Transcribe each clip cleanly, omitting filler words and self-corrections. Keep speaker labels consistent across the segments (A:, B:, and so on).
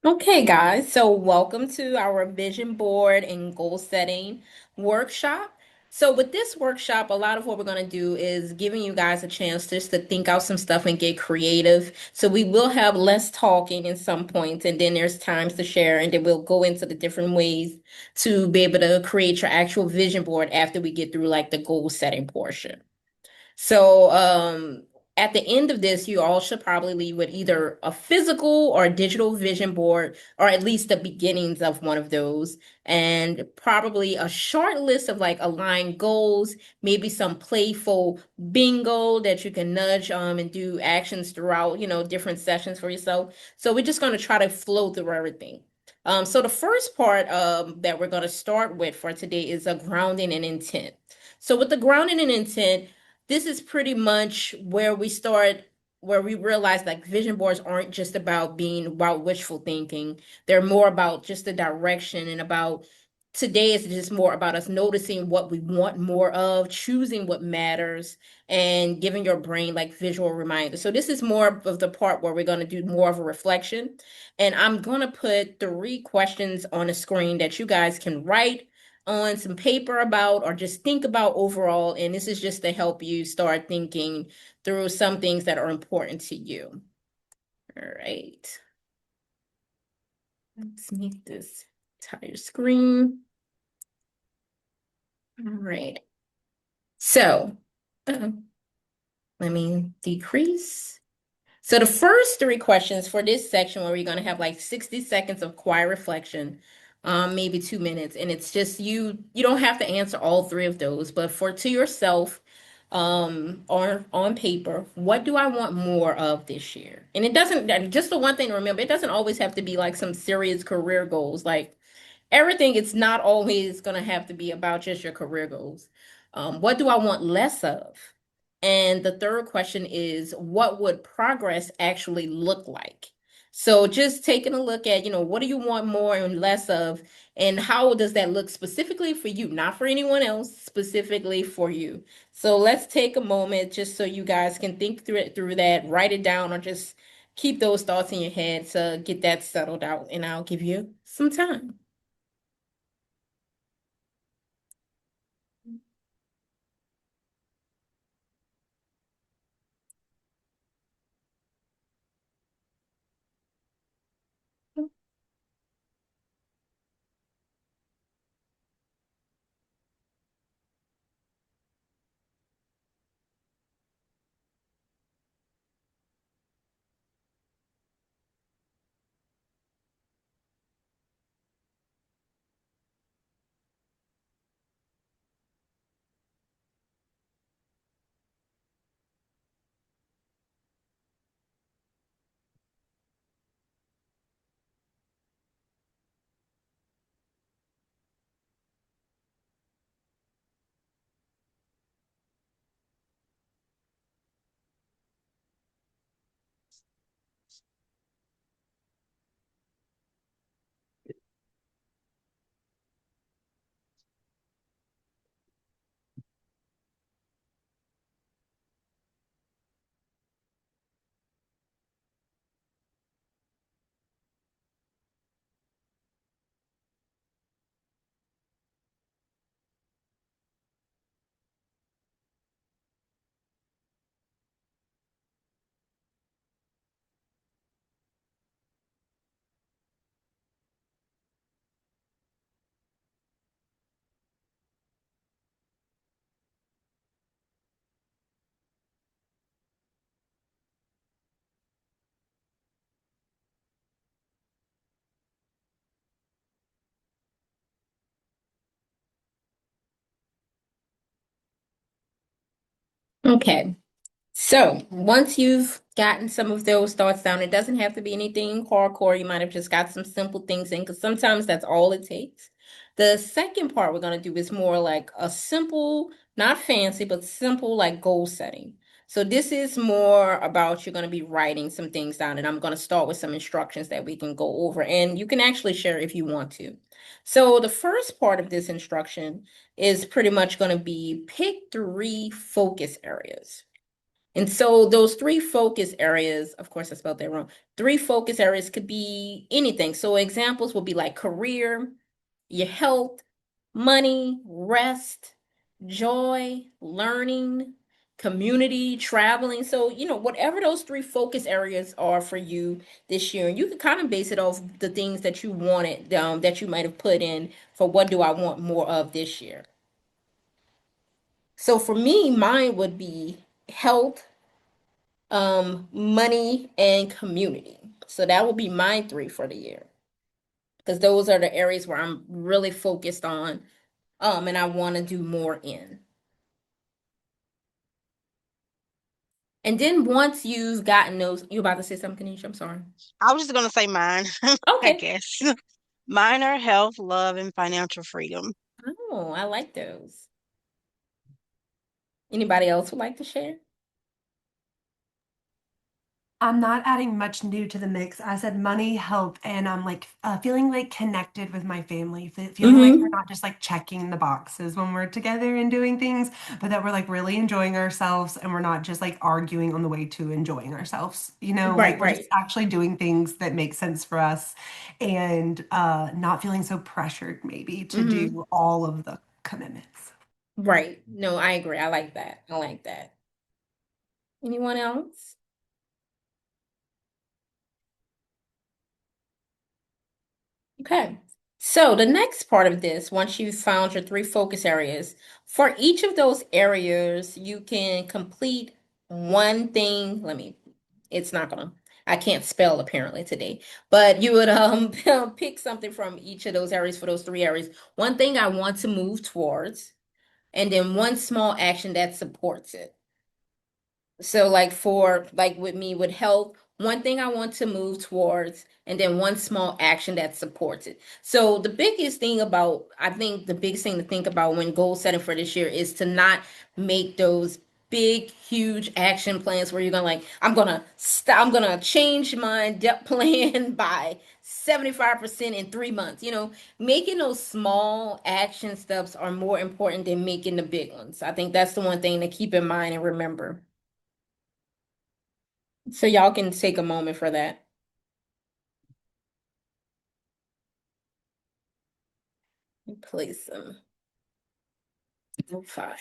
A: Okay, guys, so welcome to our vision board and goal setting workshop. So, with this workshop, a lot of what we're going to do is giving you guys a chance just to think out some stuff and get creative. So, we will have less talking in some points, and then there's times to share, and then we'll go into the different ways to be able to create your actual vision board after we get through like the goal setting portion. So, at the end of this, you all should probably leave with either a physical or a digital vision board, or at least the beginnings of one of those, and probably a short list of like aligned goals, maybe some playful bingo that you can nudge and do actions throughout, different sessions for yourself. So we're just going to try to flow through everything. So the first part that we're going to start with for today is a grounding and intent. So with the grounding and intent, this is pretty much where we start, where we realize like vision boards aren't just about being about wishful thinking. They're more about just the direction and about today is just more about us noticing what we want more of, choosing what matters, and giving your brain like visual reminders. So this is more of the part where we're going to do more of a reflection. And I'm going to put 3 questions on the screen that you guys can write on some paper about or just think about overall. And this is just to help you start thinking through some things that are important to you. All right. Let's make this entire screen. All right. So uh, let me decrease. So the first 3 questions for this section where we're going to have like 60 seconds of quiet reflection, maybe 2 minutes. And it's just you don't have to answer all 3 of those, but for to yourself, on paper, what do I want more of this year? And it doesn't, just the one thing to remember, it doesn't always have to be like some serious career goals. Like everything, it's not always going to have to be about just your career goals. What do I want less of? And the third question is, what would progress actually look like? So just taking a look at, what do you want more and less of, and how does that look specifically for you, not for anyone else, specifically for you. So let's take a moment just so you guys can think through that, write it down, or just keep those thoughts in your head to get that settled out, and I'll give you some time. Okay. So once you've gotten some of those thoughts down, it doesn't have to be anything hardcore. You might have just got some simple things in, because sometimes that's all it takes. The second part we're going to do is more like a simple, not fancy, but simple like goal setting. So this is more about you're going to be writing some things down, and I'm going to start with some instructions that we can go over, and you can actually share if you want to. So the first part of this instruction is pretty much going to be pick 3 focus areas. And so those three focus areas, of course, I spelled that wrong. Three focus areas could be anything. So examples will be like career, your health, money, rest, joy, learning, community, traveling. So, whatever those three focus areas are for you this year, and you can kind of base it off the things that you wanted, that you might have put in for what do I want more of this year. So for me, mine would be health, money, and community. So that will be my three for the year because those are the areas where I'm really focused on, and I want to do more in. And then once you've gotten those, you about to say something, Kanisha? I'm sorry.
B: I was just gonna say mine, I
A: Okay.
B: guess. Mine are health, love, and financial freedom.
A: Oh, I like those. Anybody else would like to share?
C: I'm not adding much new to the mix. I said money, health, and I'm like feeling like connected with my family, feeling like we're
A: Mm-hmm.
C: not just like checking the boxes when we're together and doing things, but that we're like really enjoying ourselves and we're not just like arguing on the way to enjoying ourselves.
A: Right,
C: Like we're
A: right.
C: just actually doing things that make sense for us and not feeling so pressured maybe to
A: Mm-hmm.
C: do all of the commitments.
A: Right. No, I agree. I like that. I like that. Anyone else? Okay. So the next part of this, once you've found your three focus areas, for each of those areas, you can complete one thing. It's not gonna, I can't spell apparently today, but you would pick something from each of those areas for those three areas. One thing I want to move towards, and then one small action that supports it. So like for like with me with health, one thing I want to move towards and then one small action that supports it. So the biggest thing about I think the biggest thing to think about when goal setting for this year is to not make those big huge action plans where you're gonna like I'm gonna change my debt plan by 75% in 3 months. Making those small action steps are more important than making the big ones. I think that's the one thing to keep in mind and remember. So y'all can take a moment for that. Place them. Fine.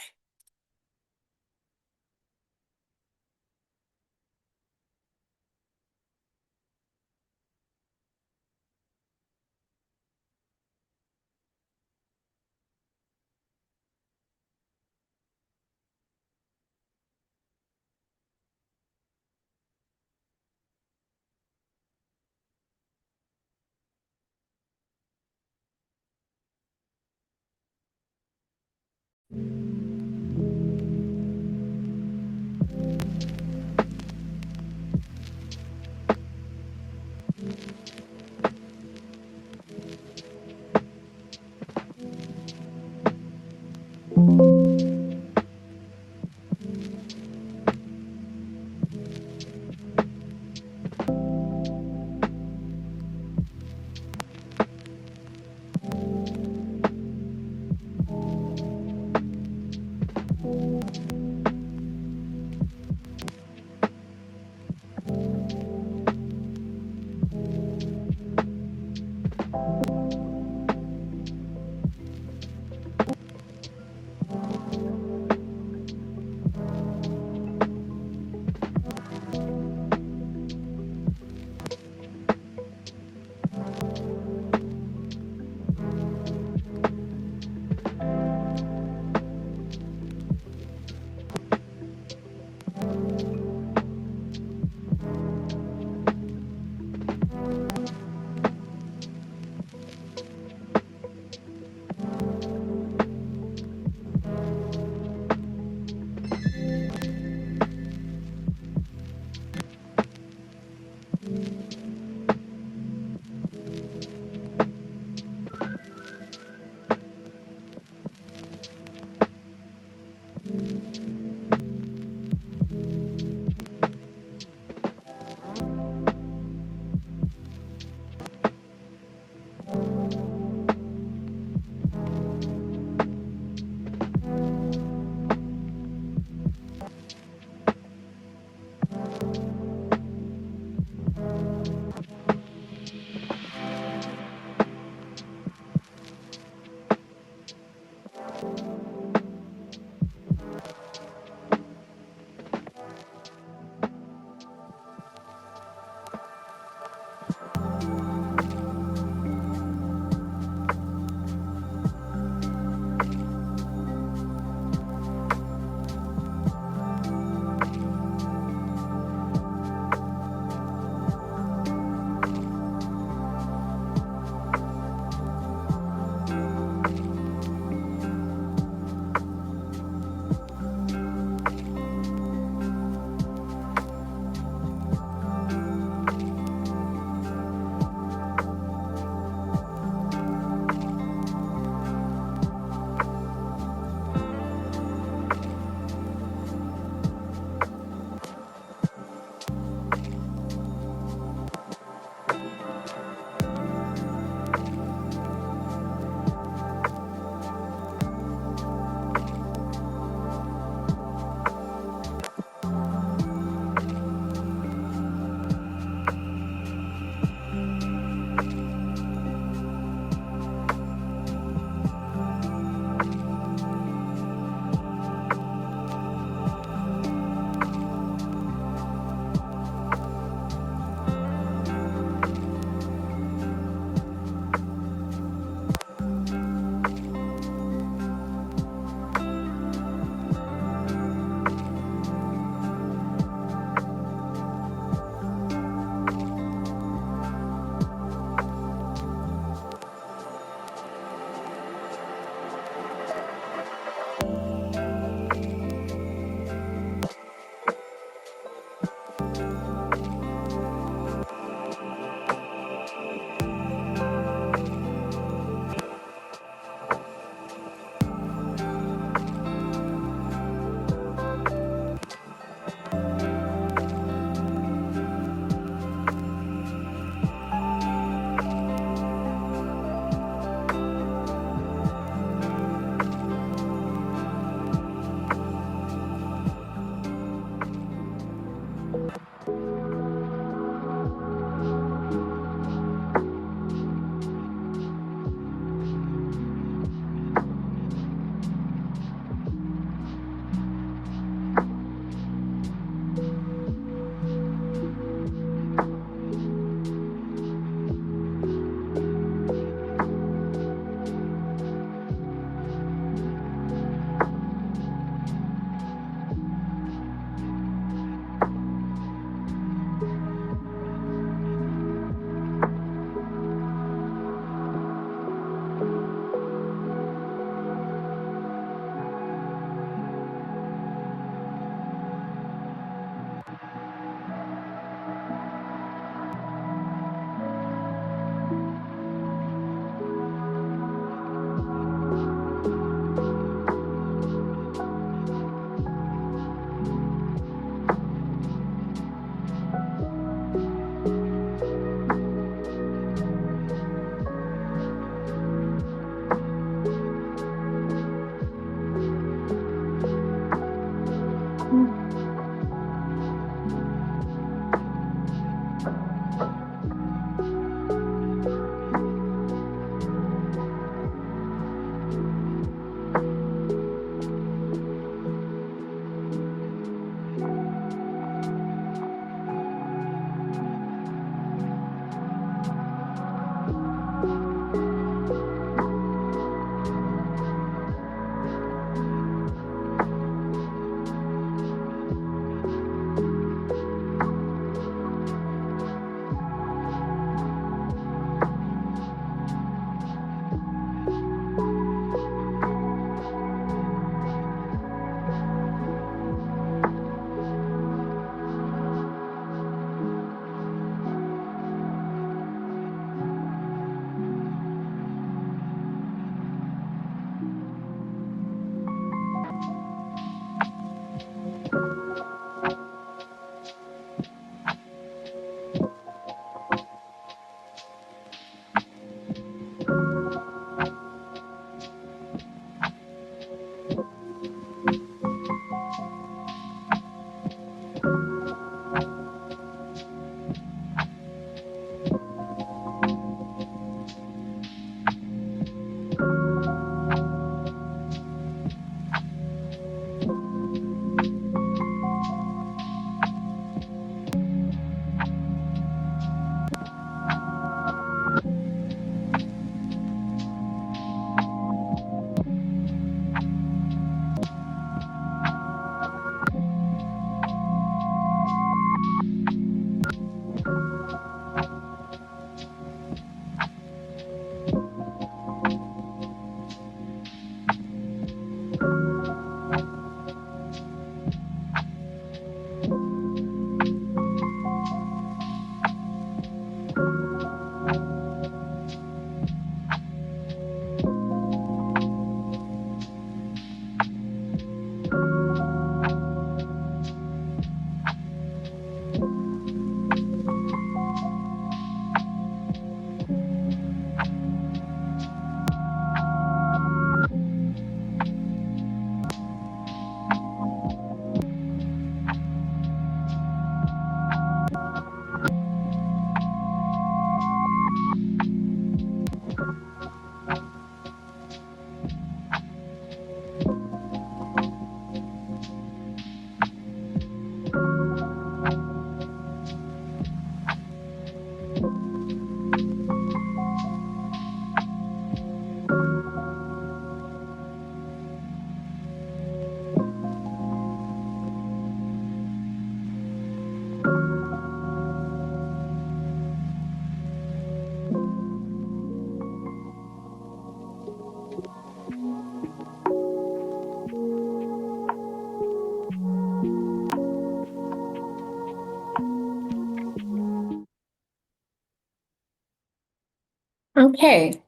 A: Okay.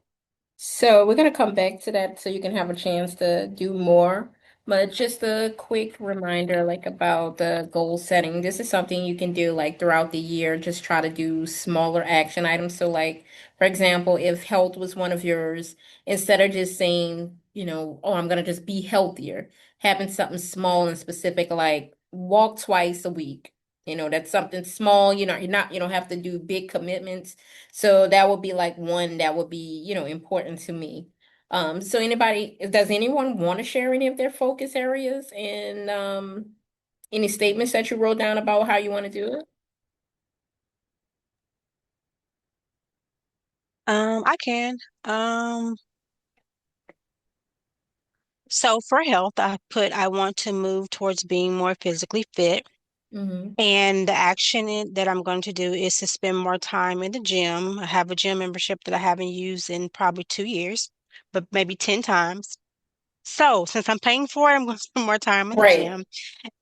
A: So we're going to come back to that so you can have a chance to do more. But just a quick reminder, like about the goal setting. This is something you can do like throughout the year. Just try to do smaller action items. So like, for example, if health was one of yours, instead of just saying, oh, I'm going to just be healthier, having something small and specific like walk twice a week. That's something small. You don't have to do big commitments. So that would be like one that would be, important to me. So does anyone want to share any of their focus areas and any statements that you wrote down about how you want to do it?
B: I can. Um, so for health, I want to move towards being more physically fit.
A: Mm-hmm.
B: And the that I'm going to do is to spend more time in the gym. I have a gym membership that I haven't used in probably 2 years, but maybe 10 times. So since I'm paying for it, I'm going to spend more time in the
A: Right.
B: gym.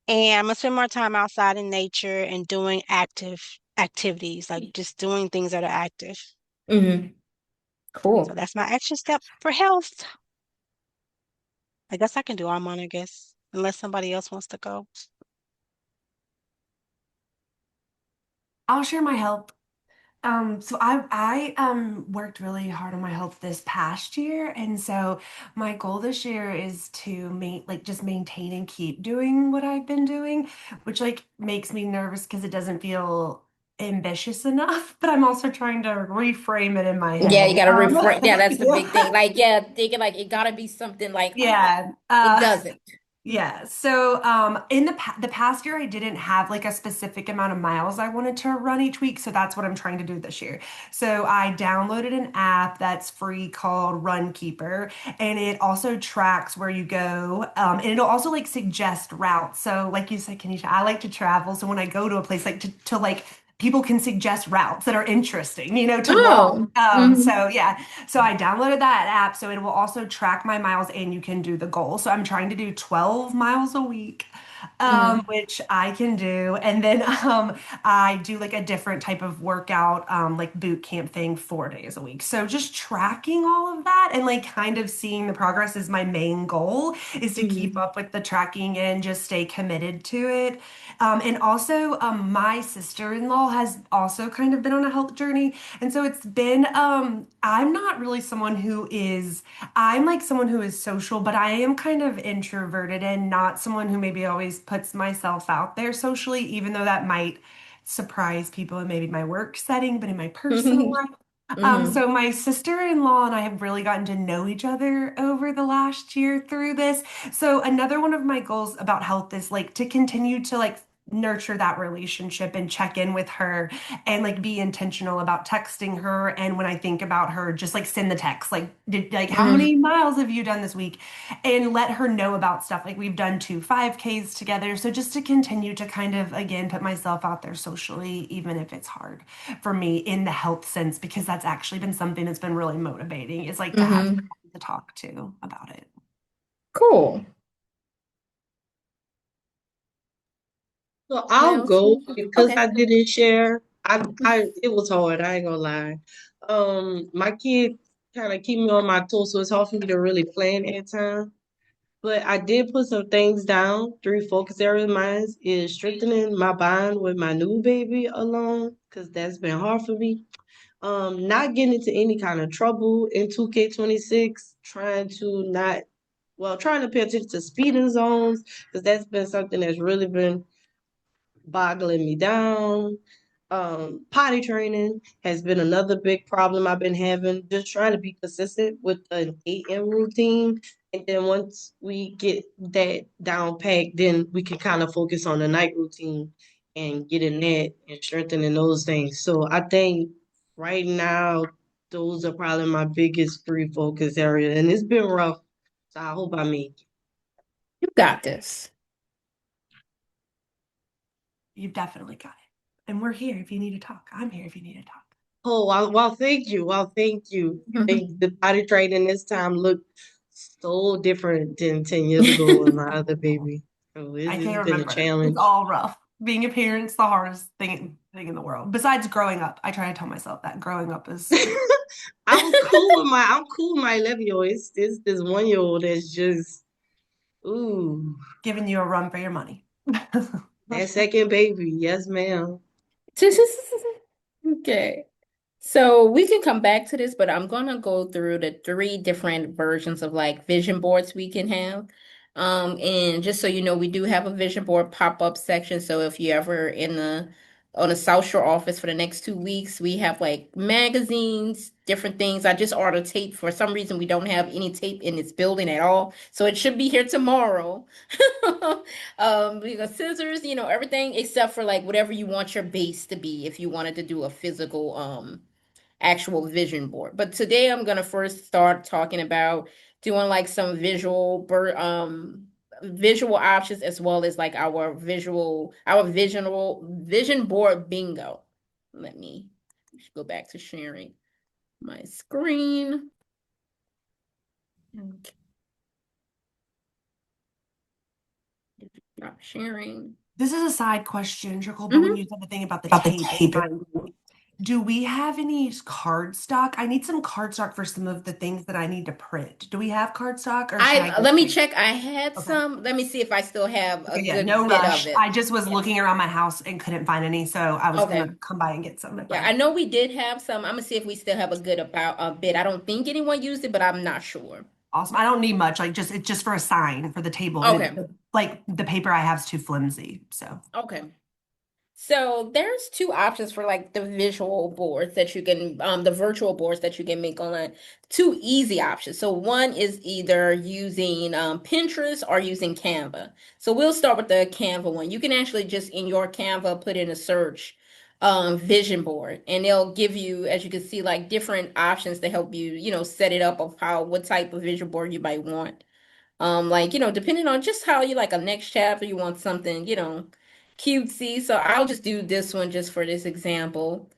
B: And I'm going to spend more time outside in nature and doing active activities, like just doing things that are active.
A: Mm-hmm.
B: So
A: Cool.
B: that's my action step for health. I guess I can do all mine, I guess, unless somebody else wants to go.
C: I'll share my health. So I worked really hard on my health this past year, and so my goal this year is to just maintain and keep doing what I've been doing, which like makes me nervous because it doesn't feel ambitious enough, but I'm also trying to reframe it in my
A: Yeah, you
C: head.
A: gotta refrain. Yeah, that's the big thing.
C: Yeah.
A: Like, yeah, thinking like it gotta be something like,
C: Yeah.
A: it doesn't.
C: Yeah. So, in the past year, I didn't have like a specific amount of miles I wanted to run each week. So that's what I'm trying to do this year. So I downloaded an app that's free called Runkeeper, and it also tracks where you go, and it'll also like suggest routes. So, like you said, Kenisha, I like to travel. So when I go to a place, like to like people can suggest routes that are interesting, to walk.
A: Oh. Hmm.
C: So yeah, so I downloaded that app so it will also track my miles and you can do the goal. So I'm trying to do 12 miles a week,
A: Hmm.
C: which I can do. And then I do like a different type of workout, like boot camp thing 4 days a week. So just tracking all of that and like kind of seeing the progress is my main goal, is to keep
A: Hmm.
C: up with the tracking and just stay committed to it. And also, my sister-in-law has also kind of been on a health journey. And so it's been, I'm not really someone who is, I'm like someone who is social, but I am kind of introverted and not someone who maybe always puts myself out there socially, even though that might surprise people in maybe my work setting, but in my personal life.
A: Hmm.
C: So my sister-in-law and I have really gotten to know each other over the last year through this. So another one of my goals about health is like to continue to like nurture that relationship and check in with her and like be intentional about texting her. And when I think about her, just like send the text, like how
A: Hmm.
C: many miles have you done this week? And let her know about stuff. Like we've done two 5Ks together. So just to continue to kind of again put myself out there socially, even if it's hard for me in the health sense, because that's actually been something that's been really motivating, is like to have
A: Hmm.
C: someone to talk to about it.
A: Cool.
D: So
A: What
D: I'll
A: else?
D: go because
A: Okay.
D: I didn't share. I it was hard. I ain't gonna lie. My kid kind of keep me on my toes, so it's hard for me to really plan at time. But I did put some things down. Three focus areas of mine is strengthening my bond with my new baby alone, because that's been hard for me. Not getting into any kind of trouble in 2K26, trying to pay attention to speeding zones, because that's been something that's really been boggling me down. Potty training has been another big problem I've been having. Just trying to be consistent with an 8 a.m. routine. And then once we get that down packed, then we can kind of focus on the night routine and getting that and strengthening those things. So I think right now, those are probably my biggest three focus areas. And it's been rough. So I hope I make it.
A: You got this.
C: You've definitely got it. And we're here if you need to talk. I'm here if you need to talk.
D: Oh, well, thank you. Well, thank you. Think the potty training this time looked so different than 10 years ago with my other baby. So
C: I
D: it's
C: can't
D: been a
C: remember. It's
D: challenge.
C: all rough. Being a parent's the hardest thing in the world. Besides growing up. I try to tell myself that growing up is pretty
D: I'm cool with my 11-year-old. It's this 1 year old that's just ooh,
C: giving you a run for your money.
D: that second baby. Yes, ma'am.
A: Okay. So we can come back to this, but I'm gonna go through the three different versions of like vision boards we can have. And just so you know, we do have a vision board pop-up section. So if you ever in the on the South Shore office for the next 2 weeks, we have like magazines, different things. I just ordered tape. For some reason, we don't have any tape in this building at all. So it should be here tomorrow. We got scissors, everything except for like whatever you want your base to be if you wanted to do a physical actual vision board. But today I'm gonna first start talking about doing like some visual options as well as like our vision board bingo. Let me go back to sharing my screen. Okay, stop sharing.
C: This is a side question, Trickle, but when
A: Mhm.
C: you said the thing about the
A: About the
C: tape, it
A: tape.
C: reminded me. Do we have any card stock? I need some card stock for some of the things that I need to print. Do we have card stock or should I
A: I
C: get
A: let me
C: tape?
A: check. I had
C: Okay.
A: some. Let me see if I still have a
C: Okay, yeah,
A: good
C: no
A: bit of
C: rush.
A: it.
C: I just was
A: Yeah.
C: looking around my house and couldn't find any, so I was gonna
A: Okay.
C: come by and get some if I
A: Yeah, I
C: had.
A: know we did have some. I'm gonna see if we still have a good about a bit. I don't think anyone used it, but I'm not sure.
C: Awesome. I don't need much, like just it's just for a sign for the table, and
A: Okay.
C: like the paper I have is too flimsy. So
A: Okay. So there's two options for like the visual boards that you can, the virtual boards that you can make online. Two easy options. So one is either using Pinterest or using Canva. So we'll start with the Canva one. You can actually just in your Canva put in a search vision board, and they'll give you, as you can see, like different options to help you, set it up of how what type of vision board you might want. Like, depending on just how you like a next chapter, you want something, cutesy. So I'll just do this one just for this example.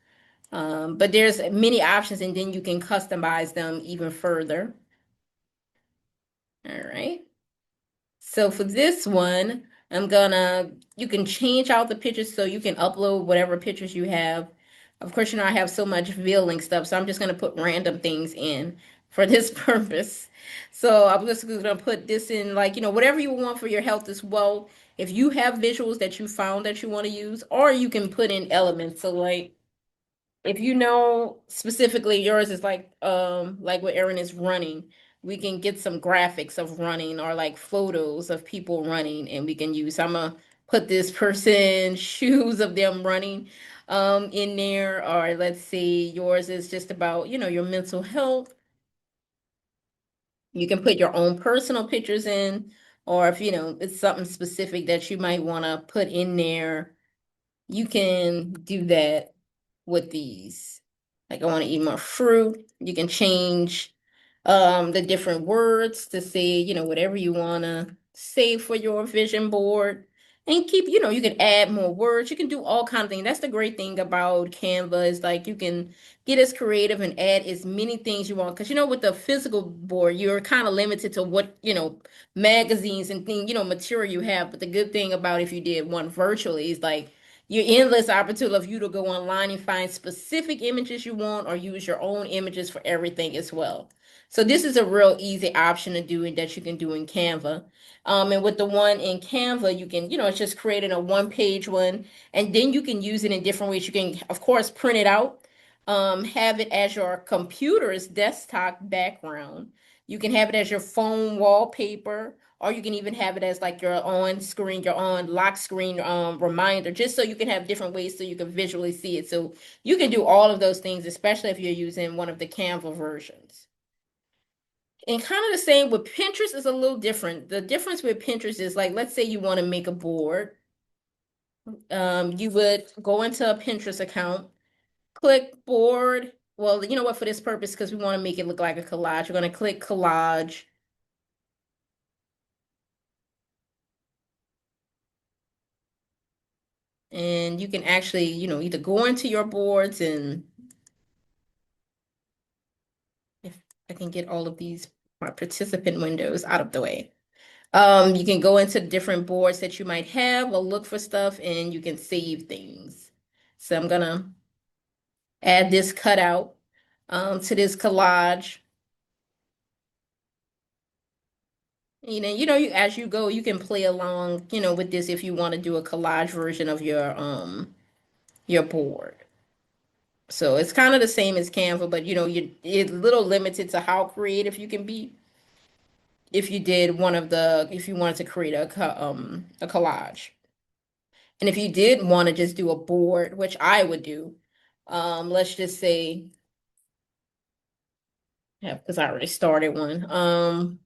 A: But there's many options and then you can customize them even further. All right. So for this one, you can change out the pictures so you can upload whatever pictures you have. Of course, I have so much Link stuff, so I'm just gonna put random things in for this purpose. So I'm just gonna put this in like, whatever you want for your health as well. If you have visuals that you found that you want to use, or you can put in elements. So like if you know specifically yours is like what Erin is running, we can get some graphics of running or like photos of people running and we can use I'm gonna put this person shoes of them running in there, or let's see yours is just about your mental health. You can put your own personal pictures in, or if it's something specific that you might want to put in there, you can do that with these. Like I want to eat more fruit. You can change the different words to say, whatever you want to say for your vision board. And keep, you can add more words. You can do all kind of things. That's the great thing about Canva is like you can get as creative and add as many things you want. Because with the physical board, you're kind of limited to what, magazines and things, material you have. But the good thing about if you did one virtually is like your endless opportunity of you to go online and find specific images you want or use your own images for everything as well. So this is a real easy option to do and that you can do in Canva. And with the one in Canva, you can, it's just creating a one-page one, and then you can use it in different ways. You can, of course, print it out, have it as your computer's desktop background. You can have it as your phone wallpaper, or you can even have it as like your on screen, your on lock screen reminder, just so you can have different ways so you can visually see it. So you can do all of those things, especially if you're using one of the Canva versions. And kind of the same with Pinterest is a little different. The difference with Pinterest is like, let's say you want to make a board. You would go into a Pinterest account, click board. Well, you know what, for this purpose, because we want to make it look like a collage, we're going to click collage. And you can actually, either go into your boards and if I can get all of these my participant windows out of the way. You can go into different boards that you might have or look for stuff and you can save things. So I'm gonna add this cutout to this collage. You as you go, you can play along, with this if you want to do a collage version of your board. So it's kind of the same as Canva, but it's a little limited to how creative you can be if if you wanted to create a collage. And if you did want to just do a board, which I would do, let's just say, yeah, because I already started one.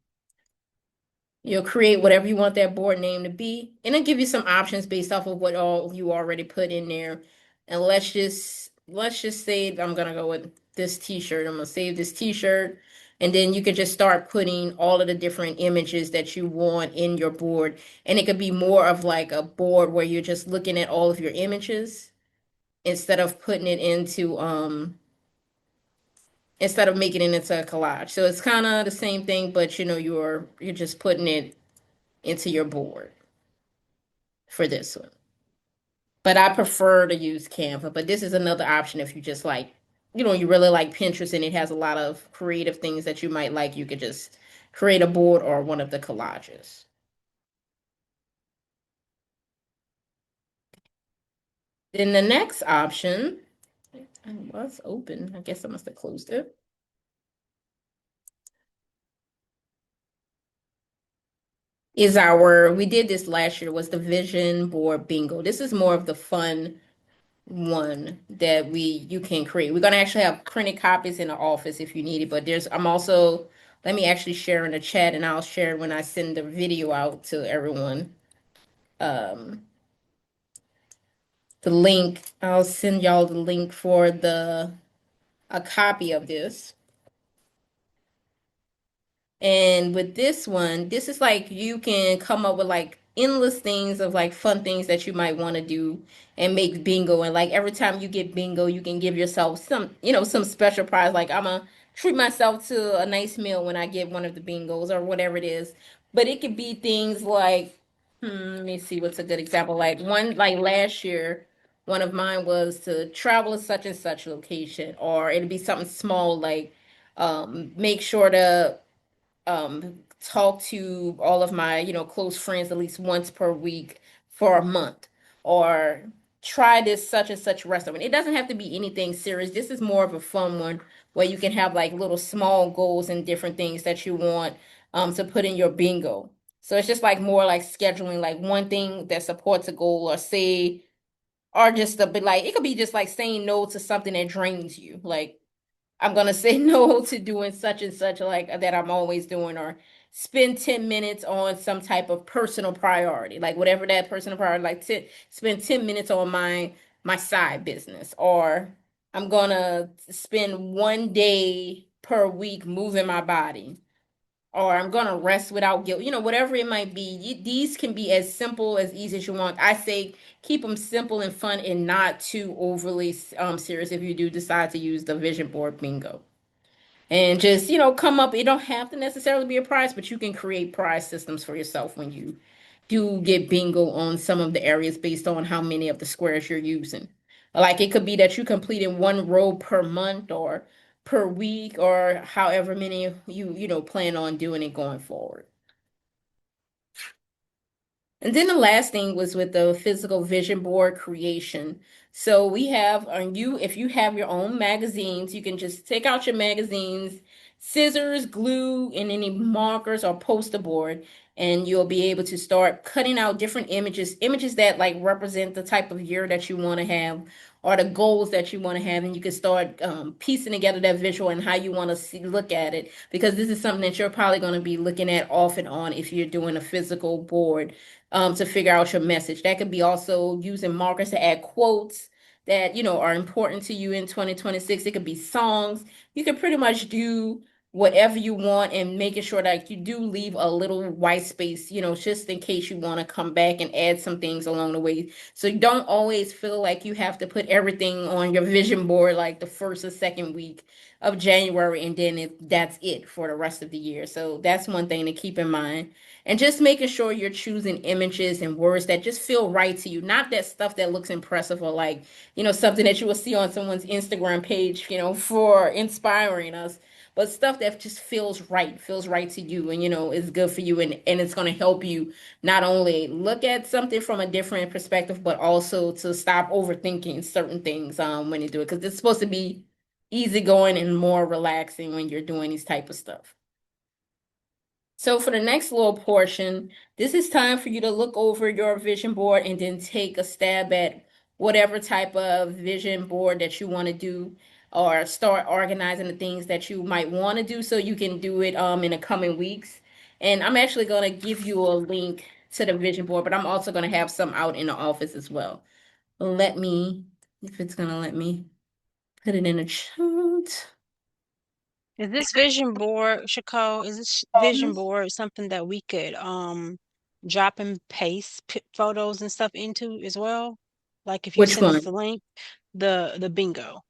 A: You'll create whatever you want that board name to be, and it'll give you some options based off of what all you already put in there. And let's just say I'm gonna go with this t-shirt. I'm gonna save this t-shirt, and then you can just start putting all of the different images that you want in your board. And it could be more of like a board where you're just looking at all of your images instead of putting it into instead of making it into a collage. So it's kind of the same thing, but you're just putting it into your board for this one. But I prefer to use Canva, but this is another option if you just like, you really like Pinterest and it has a lot of creative things that you might like, you could just create a board or one of the collages. Then the next option, it was open. I guess I must have closed it. We did this last year, was the vision board bingo. This is more of the fun one that you can create. We're gonna actually have printed copies in the office if you need it, but I'm also, let me actually share in the chat and I'll share when I send the video out to everyone. Um, the link, I'll send y'all the link for a copy of this. And with this one, this is like you can come up with like endless things of like fun things that you might want to do and make bingo. And like every time you get bingo, you can give yourself some special prize. Like I'm gonna treat myself to a nice meal when I get one of the bingos or whatever it is. But it could be things like, let me see what's a good example. Like last year, one of mine was to travel to such and such location, or it'd be something small like make sure to talk to all of my, close friends at least once per week for a month, or try this such and such restaurant. It doesn't have to be anything serious. This is more of a fun one where you can have like little small goals and different things that you want to put in your bingo. So it's just like more like scheduling like one thing that supports a goal, or just a bit like it could be just like saying no to something that drains you. Like I'm gonna say no to doing such and such like that I'm always doing, or spend 10 minutes on some type of personal priority, like whatever that personal priority, like spend 10 minutes on my side business, or I'm gonna spend 1 day per week moving my body, or I'm gonna rest without guilt, whatever it might be. These can be as simple as easy as you want. I say keep them simple and fun and not too overly serious if you do decide to use the vision board bingo. And just, come up. It don't have to necessarily be a prize, but you can create prize systems for yourself when you do get bingo on some of the areas based on how many of the squares you're using. Like it could be that you complete in one row per month or per week or however many you plan on doing it going forward. And then the last thing was with the physical vision board creation. So we have on you, if you have your own magazines, you can just take out your magazines, scissors, glue, and any markers or poster board, and you'll be able to start cutting out different images that like represent the type of year that you want to have or the goals that you want to have, and you can start piecing together that visual and how you want to look at it, because this is something that you're probably going to be looking at off and on if you're doing a physical board to figure out your message. That could be also using markers to add quotes that, are important to you in 2026. It could be songs. You can pretty much do whatever you want and making sure that you do leave a little white space, just in case you want to come back and add some things along the way. So you don't always feel like you have to put everything on your vision board like the first or second week of January, and then that's it for the rest of the year. So that's one thing to keep in mind. And just making sure you're choosing images and words that just feel right to you, not that stuff that looks impressive or like, something that you will see on someone's Instagram page, for inspiring us, but stuff that just feels right to you and, is good for you. And it's going to help you not only look at something from a different perspective, but also to stop overthinking certain things when you do it. Because it's supposed to be easygoing and more relaxing when you're doing these type of stuff. So for the next little portion, this is time for you to look over your vision board and then take a stab at whatever type of vision board that you want to do, or start organizing the things that you might want to do so you can do it in the coming weeks. And I'm actually going to give you a link to the vision board, but I'm also going to have some out in the office as well. Let me, if it's going to let me put it in a chat.
B: Is this vision board, Shako, is this vision board something that we could drop and paste photos and stuff into as well? Like if you
A: Which
B: send us
A: one?
B: the link, the bingo.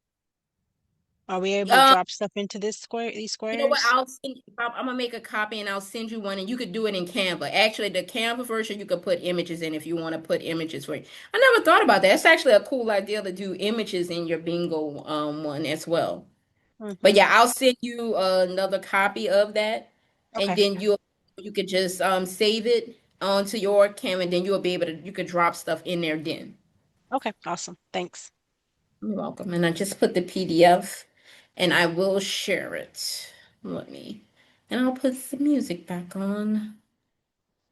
B: Are we able to
A: Um,
B: drop stuff into these
A: You know what?
B: squares?
A: I'm gonna make a copy and I'll send you one, and you could do it in Canva. Actually, the Canva version you could put images in if you want to put images for it. I never thought about that. That's actually a cool idea to do images in your bingo one as well. But
B: Mm-hmm.
A: yeah, I'll send you another copy of that, and
B: Okay.
A: then you could just save it onto your Canva, and then you'll be able to you could drop stuff in there then.
B: Okay. Awesome. Thanks.
A: You're welcome. And I just put the PDF and I will share it. Let me, and I'll put the music back on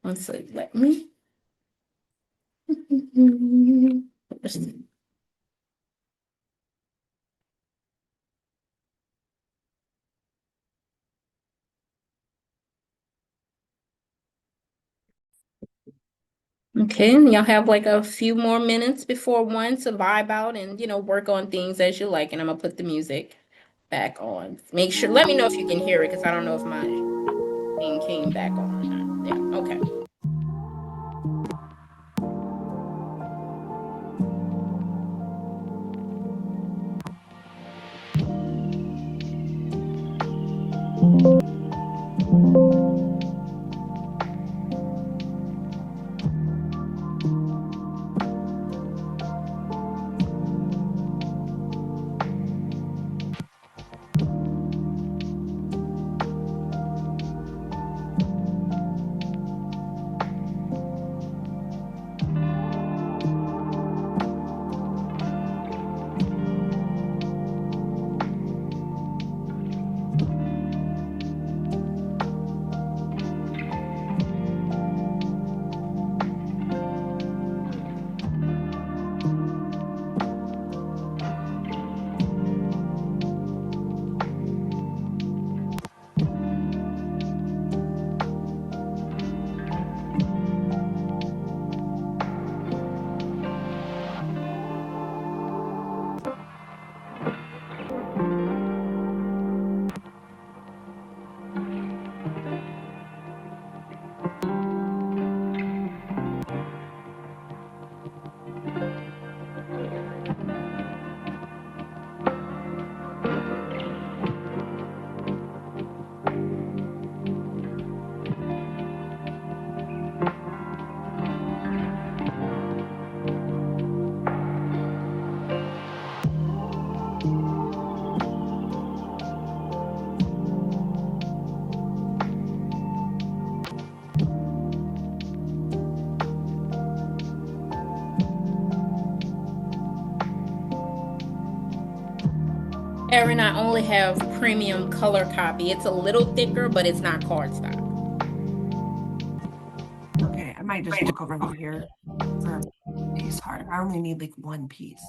A: once they let me. Okay, and y'all have like a few more minutes before one to vibe out and work on things as you like. And I'm gonna put the music back on. Make sure, let me know if you can hear it because I don't know if my thing came back on or not. Yeah, okay. Erin, I only have premium color copy. It's a little thicker, but it's not cardstock.
C: Okay, I might just look over here for a piece hard. I only need like one piece.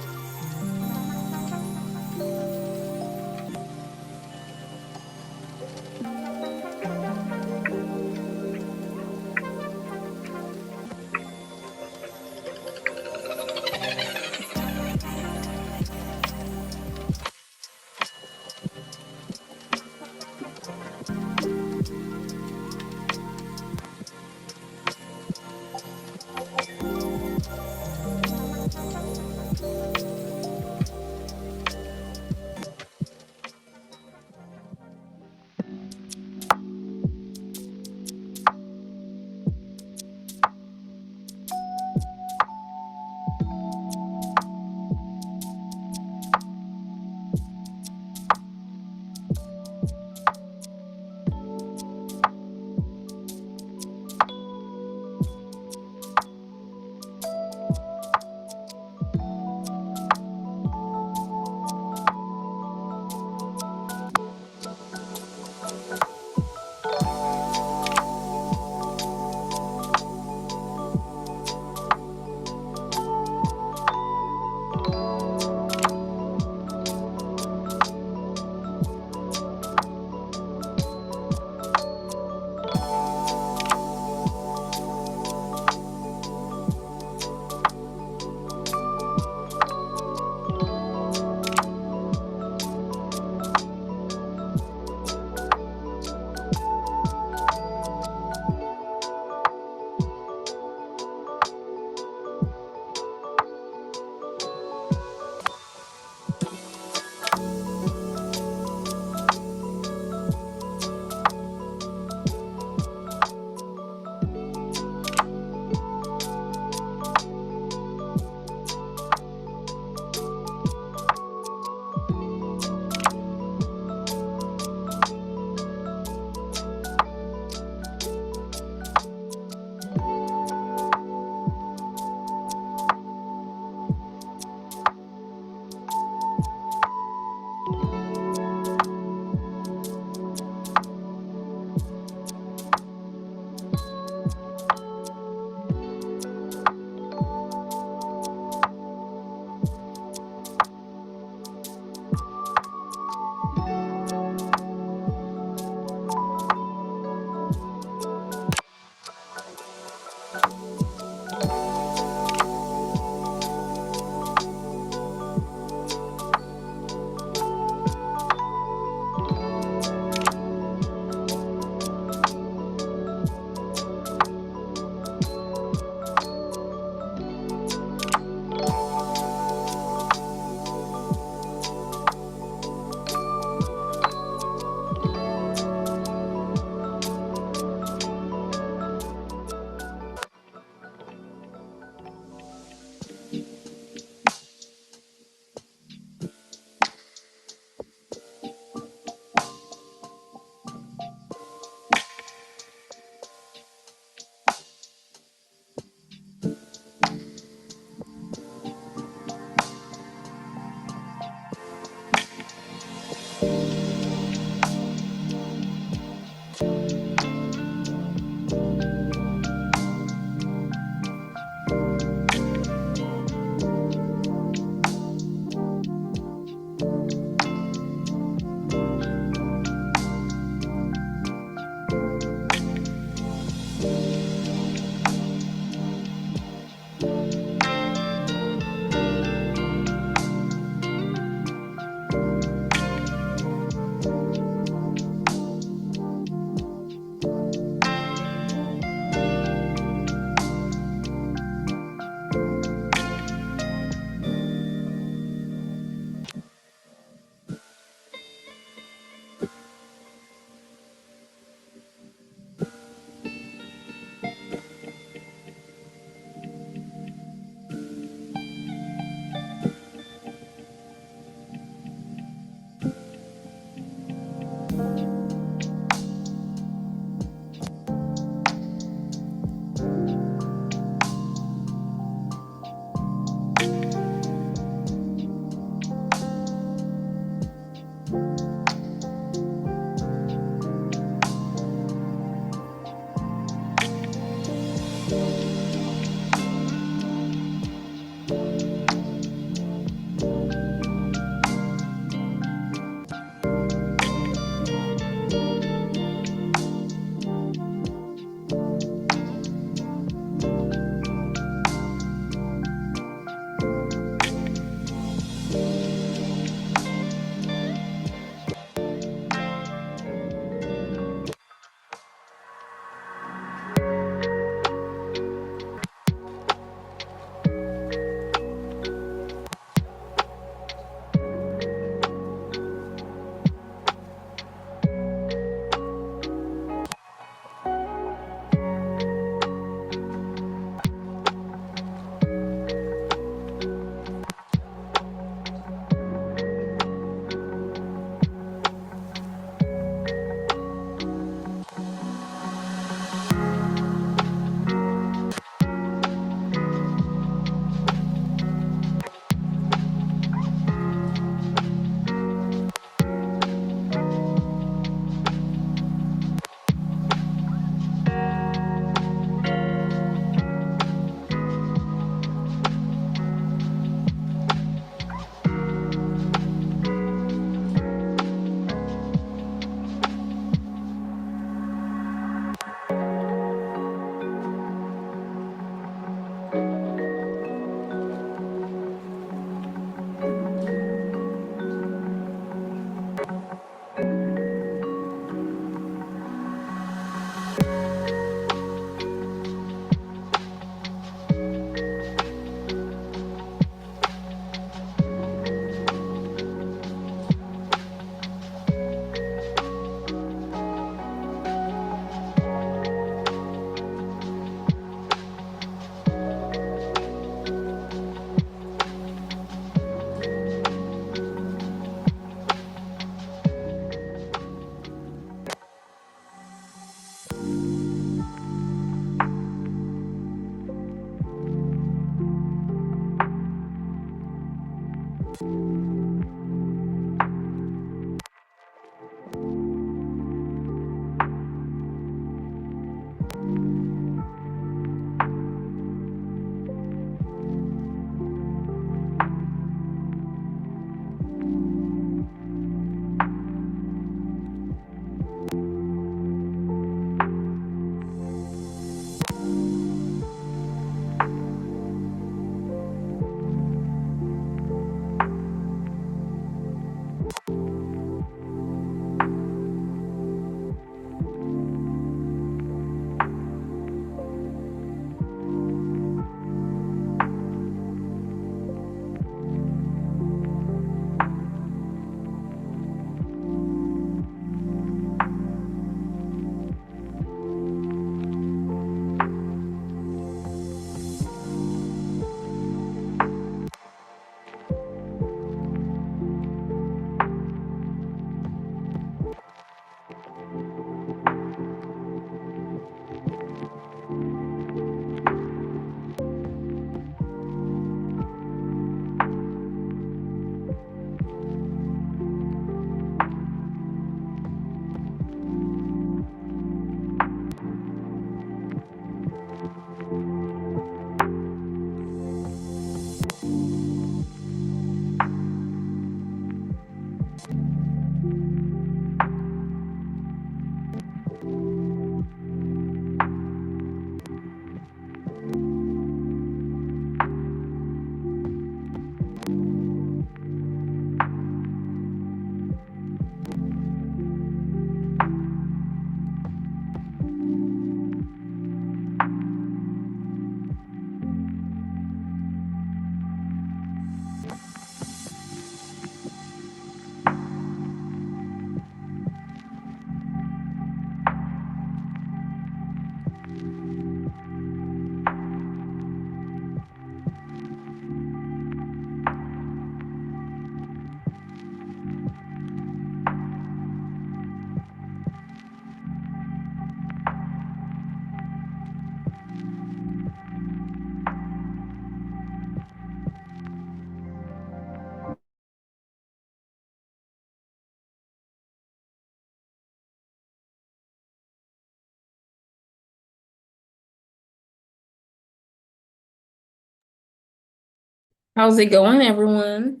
A: How's it going, everyone?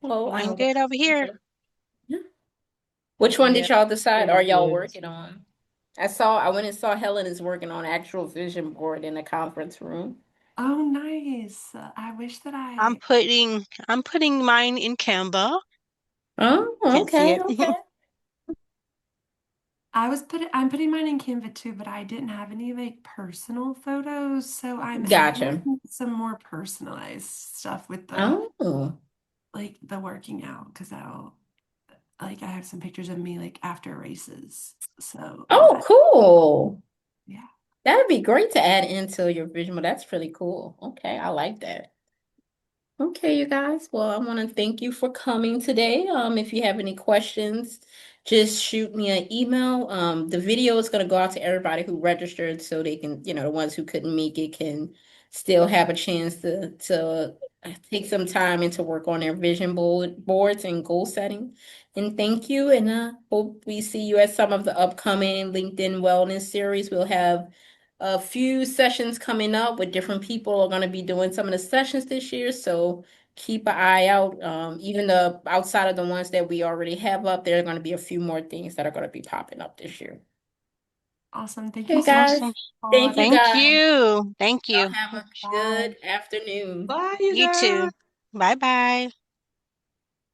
A: Hello,
B: Going
A: Albert.
B: good over here.
A: Yeah. Which one
D: Yeah,
A: did y'all decide? Are
D: pretty
A: y'all
D: good.
A: working on? I went and saw Helen is working on actual vision board in the conference room.
C: Oh, nice. I wish that
B: I'm putting mine in Canva.
A: Oh,
B: Can't see
A: okay,
B: it.
A: okay.
C: I'm putting mine in Canva too, but I didn't have any like personal photos, so I'm
A: Gotcha.
C: adding some more personalized stuff with the
A: Oh,
C: like the working out because that'll like I have some pictures of me like after races. So
A: oh, cool.
C: yeah.
A: That'd be great to add into your vision board. That's pretty cool. Okay, I like that. Okay, you guys. Well, I want to thank you for coming today. If you have any questions, just shoot me an email. The video is going to go out to everybody who registered so they can, the ones who couldn't make it can still have a chance to take some time and to work on their boards and goal setting. And thank you. And hope we see you at some of the upcoming LinkedIn Wellness series. We'll have a few sessions coming up with different people are going to be doing some of the sessions this year. So keep an eye out. Even the outside of the ones that we already have up, there are going to be a few more things that are going to be popping up this year.
C: Awesome. Thank you
A: Okay,
C: so much
A: guys.
B: Awesome.
C: for
A: Thank you,
B: Thank
A: guys.
B: you. Thank
A: Y'all
B: you.
A: have a
C: bye.
A: good afternoon.
D: Bye, you
B: You
D: guys.
B: too. Bye bye.